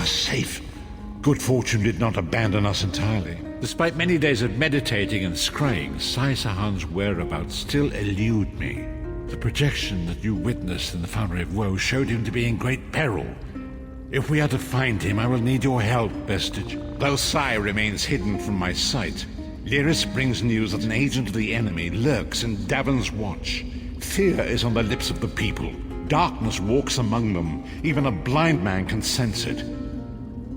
safe. Good fortune did not abandon us entirely. Despite many days of meditating and scrying, Sai Sahan's whereabouts still elude me. The projection that you witnessed in the Foundry of Woe showed him to be in great peril. If we are to find him, I will need your help, Vestige. Though Sai remains hidden from my sight, Lyris brings news that an agent of the enemy lurks in Davon's Watch. Fear is on the lips of the people. Darkness walks among them. Even a blind man can sense it.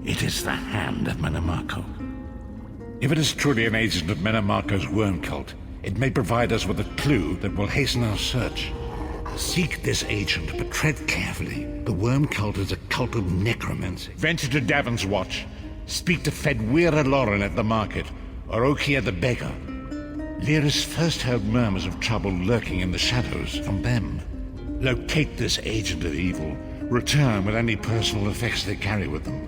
It is the hand of Menamarco. If it is truly an agent of Menamarco's worm cult, it may provide us with a clue that will hasten our search. Seek this agent, but tread carefully. The worm cult is a cult of necromancy. Venture to Davon's Watch. Speak to Fedwira Lauren at the market, or Okia the beggar. Lyris first heard murmurs of trouble lurking in the shadows from them. Locate this agent of evil. Return with any personal effects they carry with them.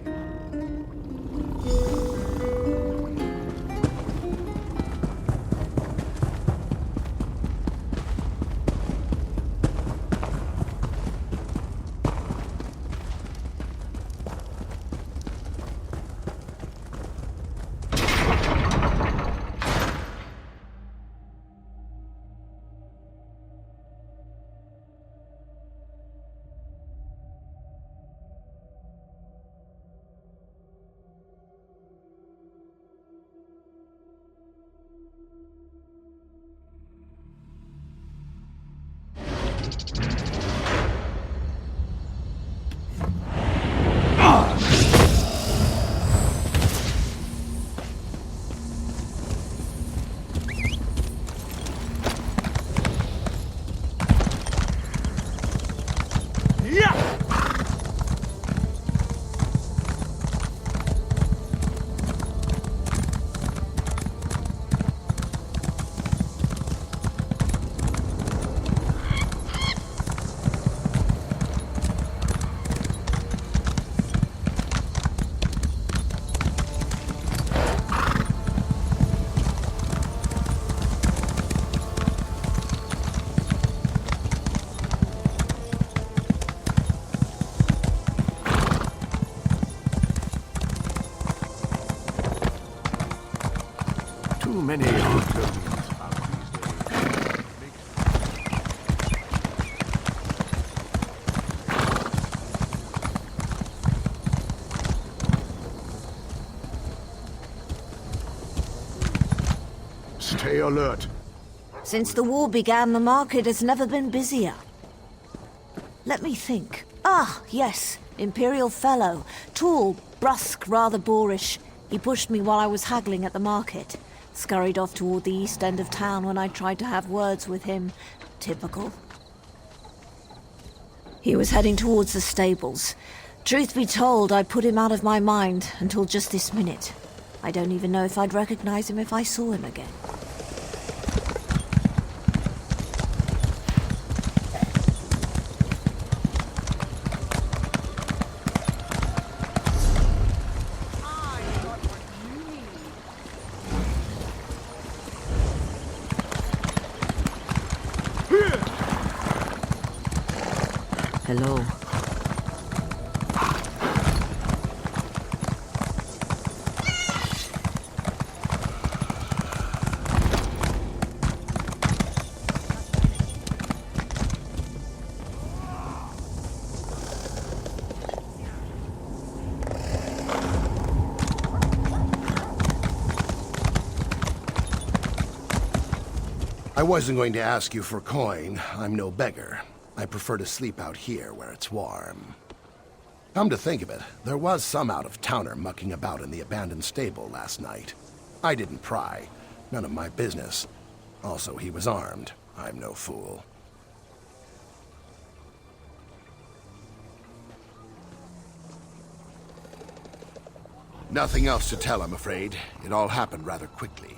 Too many Arcturians about these days. Stay alert. Since the war began, the market has never been busier. Let me think. Ah, yes. Imperial fellow. Tall, brusque, rather boorish. He pushed me while I was haggling at the market. Scurried off toward the east end of town when I tried to have words with him. Typical. He was heading towards the stables. Truth be told, I put him out of my mind until just this minute. I don't even know if I'd recognize him if I saw him again. Hello. I wasn't going to ask you for coin. I'm no beggar. I prefer to sleep out here where it's warm. Come to think of it, there was some out-of-towner mucking about in the abandoned stable last night. I didn't pry. None of my business. Also, he was armed. I'm no fool. Nothing else to tell, I'm afraid. It all happened rather quickly.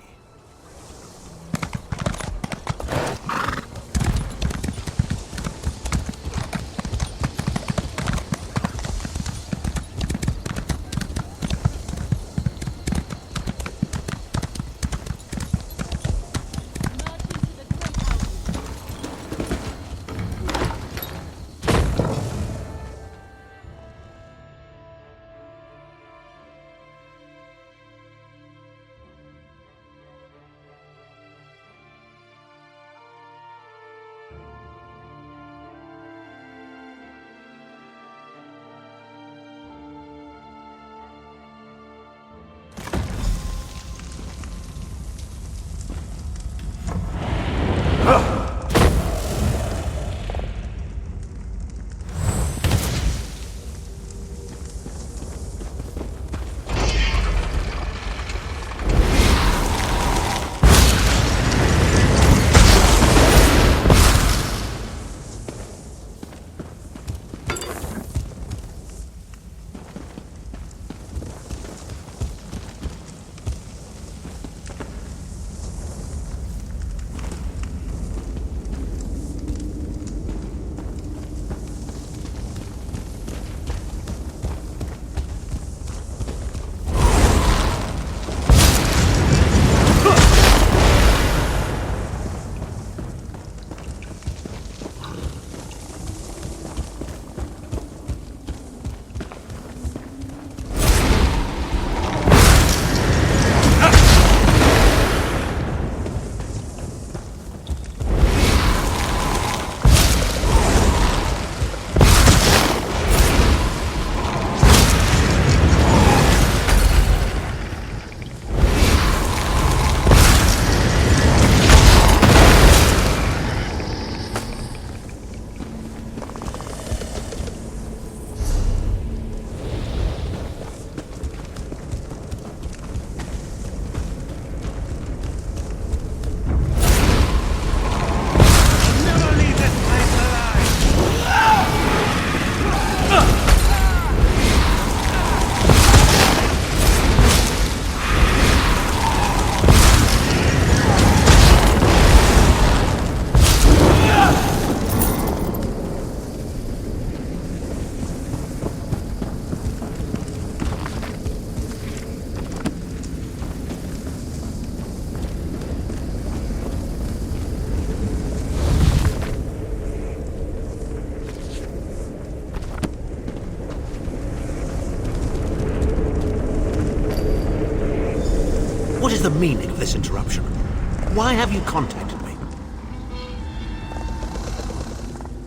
meaning of this interruption? Why have you contacted me?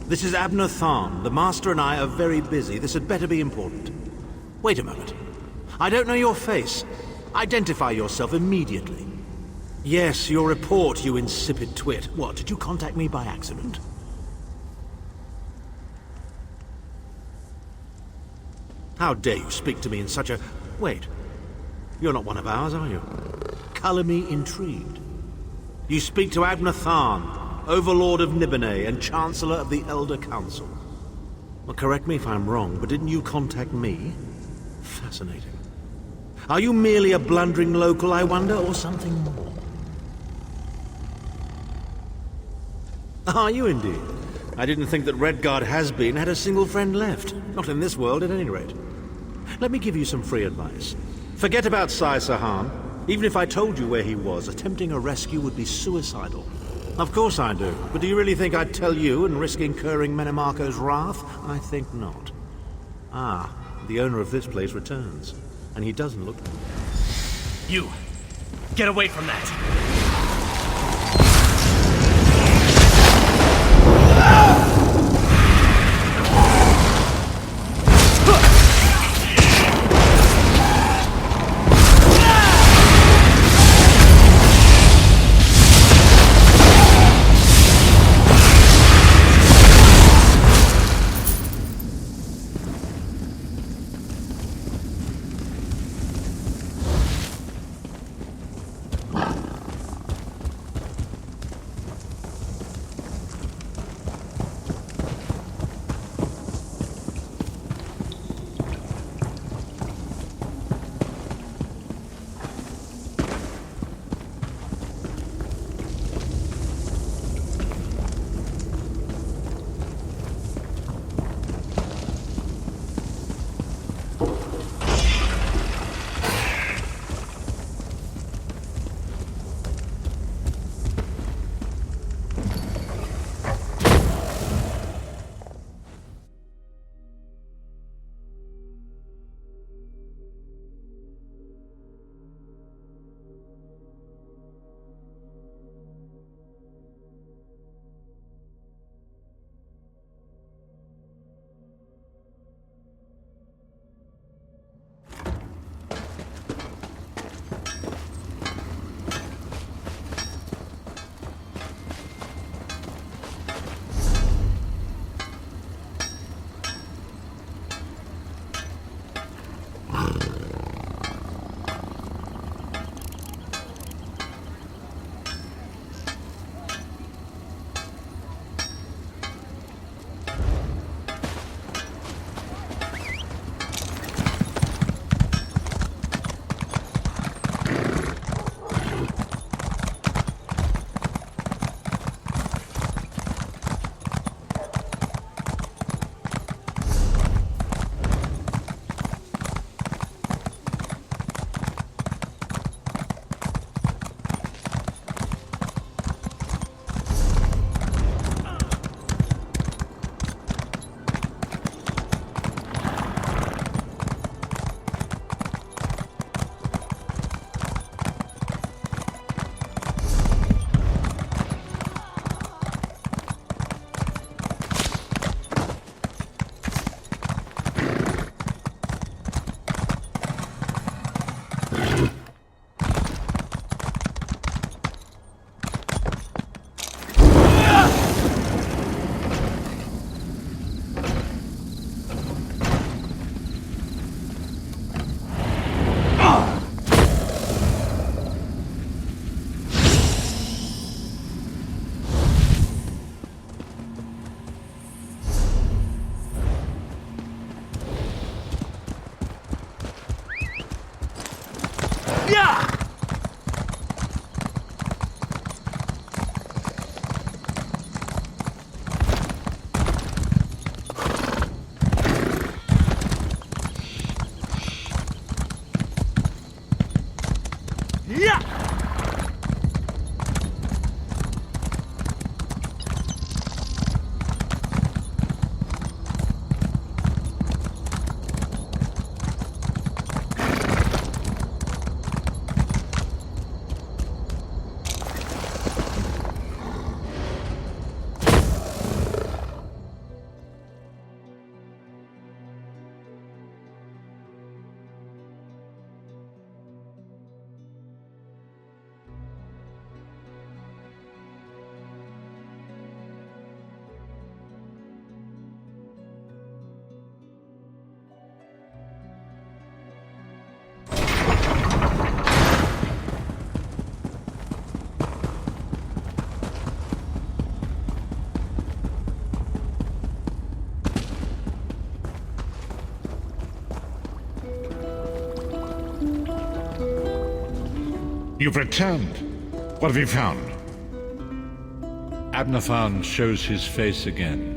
This is Abner Tharn. The Master and I are very busy. This had better be important. Wait a moment. I don't know your face. Identify yourself immediately. Yes, your report, you insipid twit. What, did you contact me by accident? How dare you speak to me in such a... Wait. You're not one of ours, are you? Color me intrigued. You speak to Abner Tharn, Overlord of Nibene and Chancellor of the Elder Council. Well, correct me if I'm wrong, but didn't you contact me? Fascinating. Are you merely a blundering local, I wonder, or something more? Are you indeed? I didn't think that Redguard has-been had a single friend left. Not in this world, at any rate. Let me give you some free advice. Forget about Sai Sahan. Even if I told you where he was, attempting a rescue would be suicidal. Of course I do. But do you really think I'd tell you and risk incurring Menemarco's wrath? I think not. Ah, the owner of this place returns. And he doesn't look... You! Get away from that! You've returned. What have you found? Abnathan shows his face again.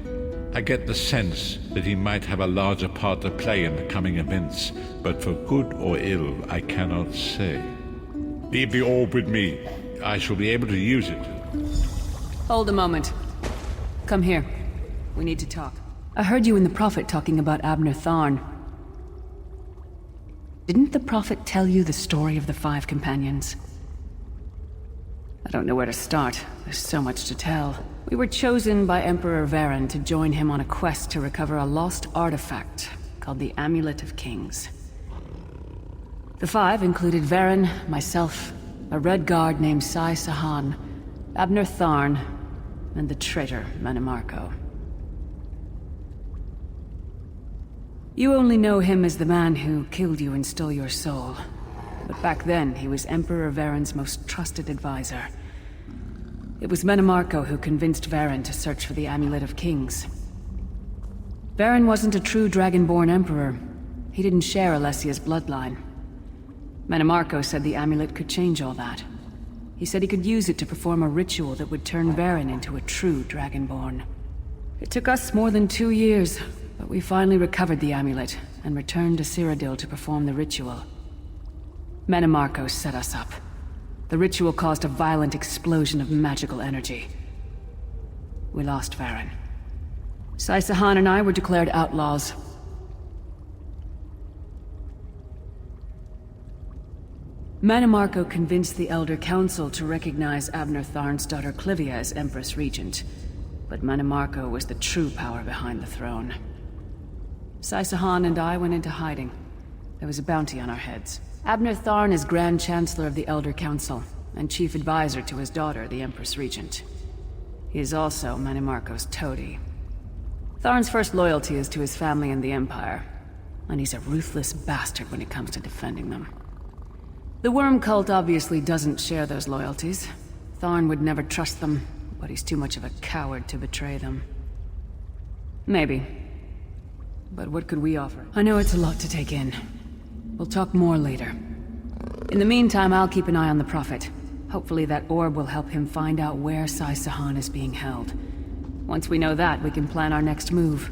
I get the sense that he might have a larger part to play in the coming events, but for good or ill, I cannot say. Leave the orb with me. I shall be able to use it. Hold a moment. Come here. We need to talk. I heard you and the Prophet talking about Abner Tharn. Didn't the Prophet tell you the story of the 5 companions? I don't know where to start. There's so much to tell. We were chosen by Emperor Varen to join him on a quest to recover a lost artifact called the Amulet of Kings. The 5 included Varen, myself, a Red Guard named Sai Sahan, Abner Tharn, and the traitor Manimarco. You only know him as the man who killed you and stole your soul. But back then, he was Emperor Varen's most trusted advisor. It was Manimarco who convinced Varen to search for the Amulet of Kings. Varen wasn't a true Dragonborn Emperor. He didn't share Alessia's bloodline. Manimarco said the amulet could change all that. He said he could use it to perform a ritual that would turn Varen into a true Dragonborn. It took us more than 2 years, but we finally recovered the amulet and returned to Cyrodiil to perform the ritual. Manimarco set us up. The ritual caused a violent explosion of magical energy. We lost Varen. Sai Sahan and I were declared outlaws. Manimarco convinced the Elder Council to recognize Abner Tharn's daughter Clivia as Empress Regent, but Manimarco was the true power behind the throne. Sai Sahan and I went into hiding. There was a bounty on our heads. Abner Tharn is Grand Chancellor of the Elder Council, and Chief Advisor to his daughter, the Empress Regent. He is also Manimarco's toady. Tharn's first loyalty is to his family and the Empire, and he's a ruthless bastard when it comes to defending them. The Worm Cult obviously doesn't share those loyalties. Tharn would never trust them, but he's too much of a coward to betray them. Maybe. But what could we offer? I know it's a lot to take in. We'll talk more later. In the meantime, I'll keep an eye on the Prophet. Hopefully that orb will help him find out where Sai Sahan is being held. Once we know that, we can plan our next move.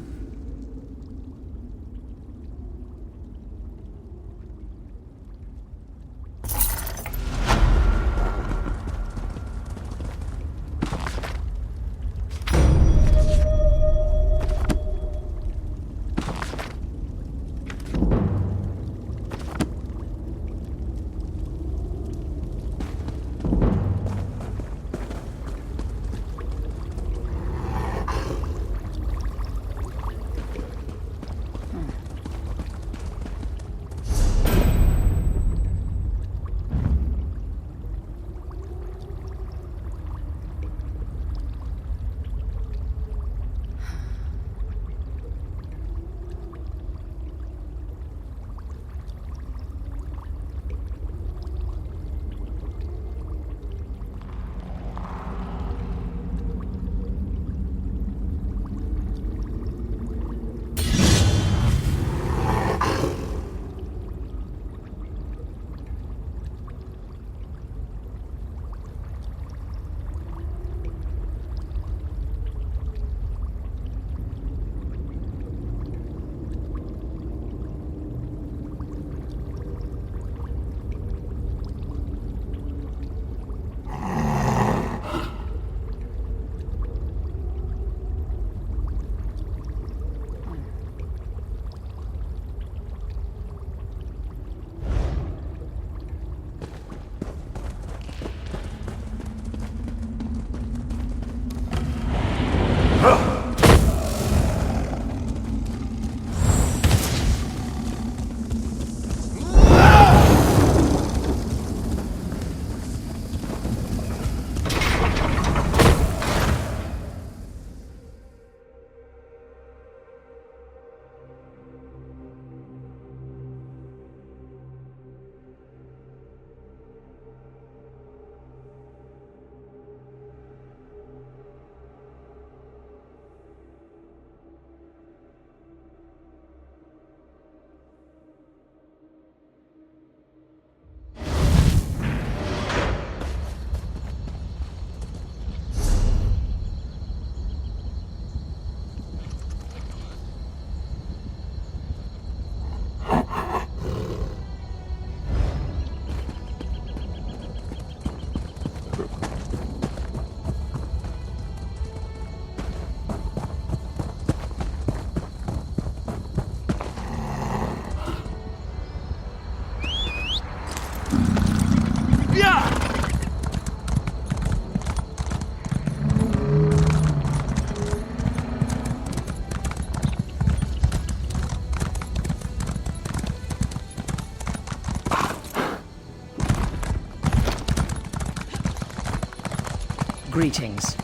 greetings.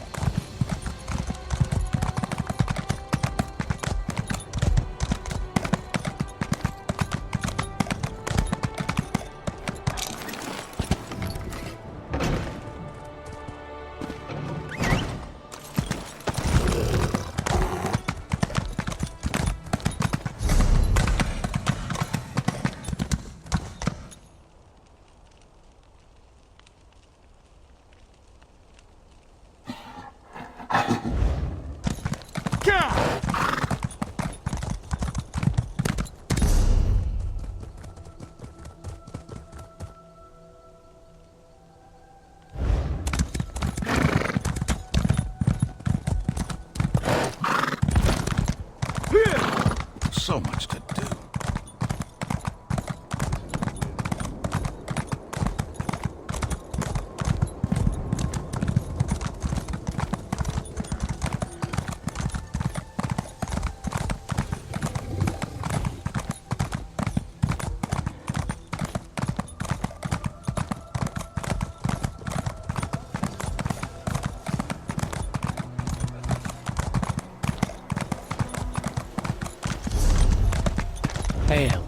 So much to do. Hail.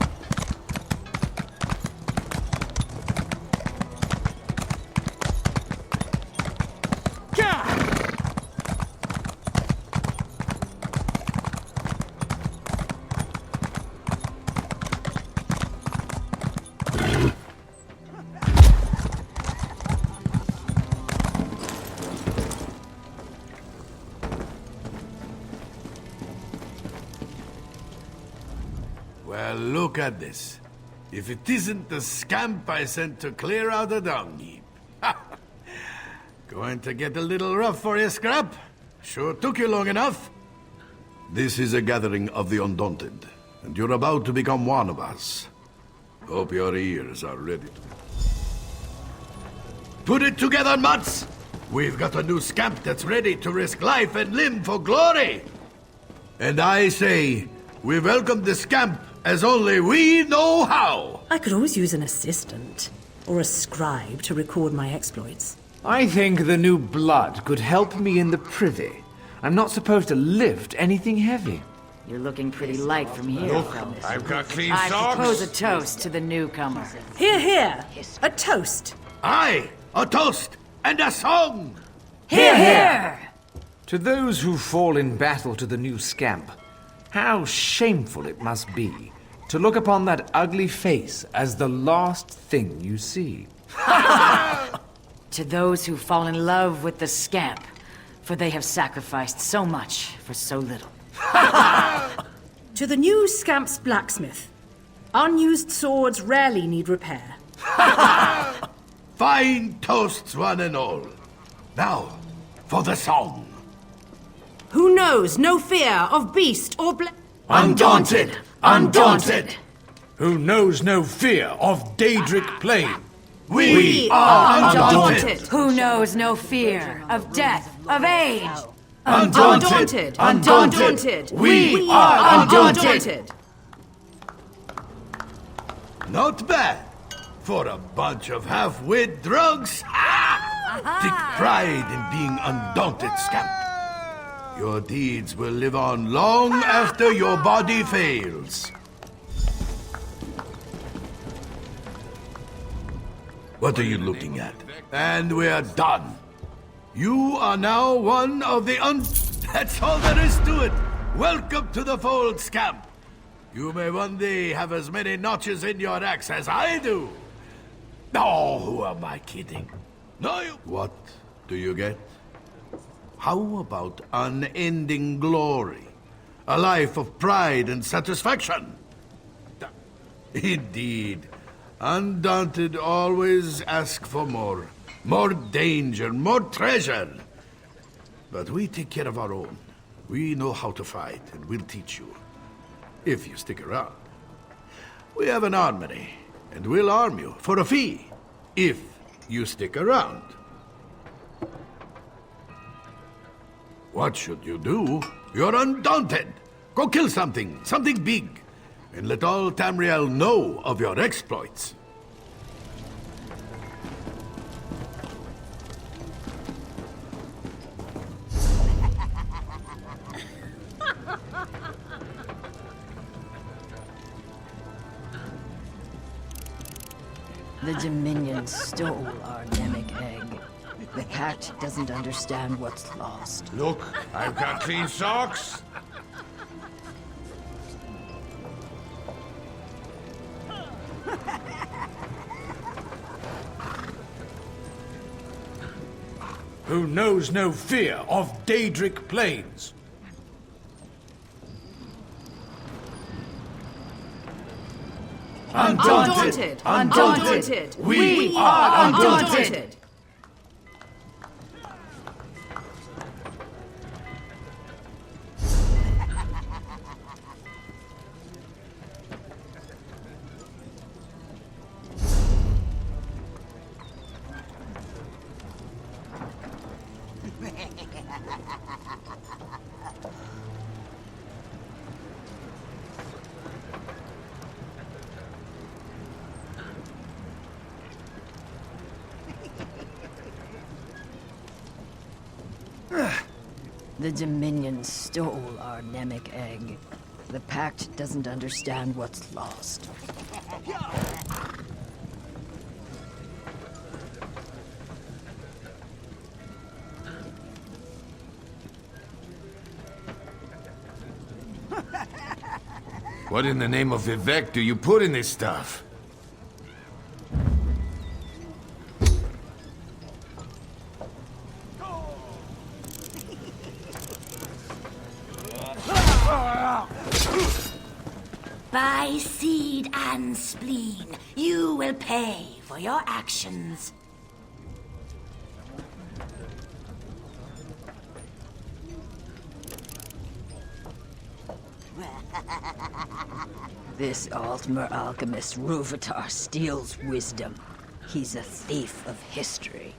Well, look at this. If it isn't the scamp I sent to clear out the dung heap. Going to get a little rough for you, Scrap? Sure took you long enough. This is a gathering of the Undaunted, and you're about to become one of us. Hope your ears are ready. Put it together, Mutts! We've got a new scamp that's ready to risk life and limb for glory! And I say, we welcome the scamp as only we know how! I could always use an assistant, or a scribe to record my exploits. I think the new blood could help me in the privy. I'm not supposed to lift anything heavy. You're looking pretty light from here, fellas. I've got clean I socks. propose a toast to the newcomer. Hear, hear! A toast! Aye, a toast and a song! Hear, hear! To those who fall in battle to the new scamp, how shameful it must be to look upon that ugly face as the last thing you see. To those who fall in love with the scamp, for they have sacrificed so much for so little. To the new scamp's blacksmith. Unused swords rarely need repair. Fine toasts, one and all. Now, for the song. Who knows no fear of beast or Undaunted! Undaunted! Who knows no fear of Daedric Plain. We are undaunted! Who knows no fear of death, of age? Undaunted! Undaunted! We are undaunted! Not bad. For a bunch of half-wit drunks. Take pride in being undaunted, scamp. Your deeds will live on long after your body fails. What are you looking at? And we're done. You are now one of the That's all there is to it. Welcome to the fold, scamp. You may one day have as many notches in your axe as I do. Oh, who am I kidding? No, you... What do you get? How about unending glory? A life of pride and satisfaction? Indeed. Undaunted always ask for more. More danger, more treasure. But we take care of our own. We know how to fight, and we'll teach you. If you stick around. We have an armory, and we'll arm you for a fee. If you stick around. What should you do? You're undaunted. Go kill something big. And let all Tamriel know of your exploits. The Dominion stole our Namek egg. The Pact doesn't understand what's lost. Look, I've got clean socks. Who knows no fear of Daedric plains. Undaunted! Undaunted! We are undaunted! The Dominion stole our Namek egg. The Pact doesn't understand what's lost. What in the name of Vivek do you put in this stuff? By seed and spleen, you will pay for your actions. This Altmer alchemist Ruvatar steals wisdom. He's a thief of history.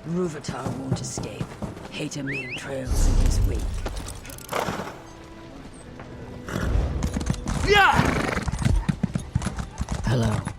Ruvatar won't escape. Hatamine trails in his wake. Hello.